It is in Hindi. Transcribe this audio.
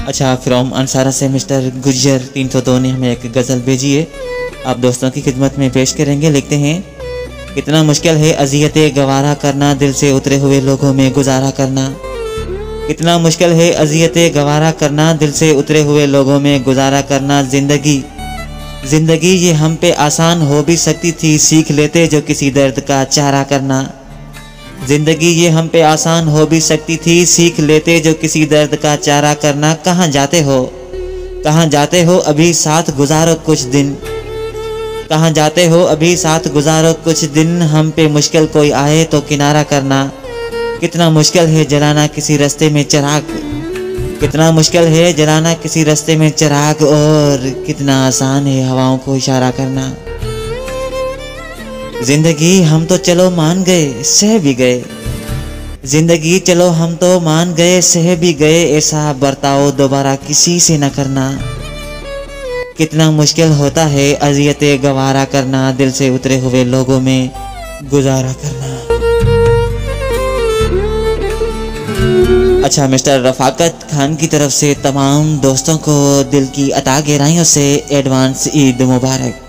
अच्छा, फ्रॉम अंसारा से मिस्टर गुजर 302 ने हमें एक गज़ल भेजी है, आप दोस्तों की खिदमत में पेश करेंगे। लिखते हैं, कितना मुश्किल है अज़ियतें गवारा करना, दिल से उतरे हुए लोगों में गुजारा करना। कितना मुश्किल है अज़ियतें गवारा करना, दिल से उतरे हुए लोगों में गुजारा करना। ज़िंदगी ये हम पे आसान हो भी सकती थी, सीख लेते जो किसी दर्द का चारा करना। ज़िंदगी ये हम पे आसान हो भी सकती थी, सीख लेते जो किसी दर्द का चारा करना। कहाँ जाते हो अभी साथ गुजारो कुछ दिन, कहाँ जाते हो अभी साथ गुजारो कुछ दिन, हम पे मुश्किल कोई आए तो किनारा करना। कितना मुश्किल है जलाना किसी रास्ते में चिराग, कितना मुश्किल है जलाना किसी रास्ते में चिराग, और कितना आसान है हवाओं को इशारा करना। जिंदगी हम तो चलो मान गए सह भी गए, जिंदगी चलो हम तो मान गए सह भी गए, ऐसा बर्ताव दोबारा किसी से न करना। कितना मुश्किल होता है अज़ियतें गवारा करना, दिल से उतरे हुए लोगों में गुजारा करना। अच्छा, मिस्टर रफ़ाकत खान की तरफ से तमाम दोस्तों को दिल की अता गहराइयों से एडवांस ईद मुबारक।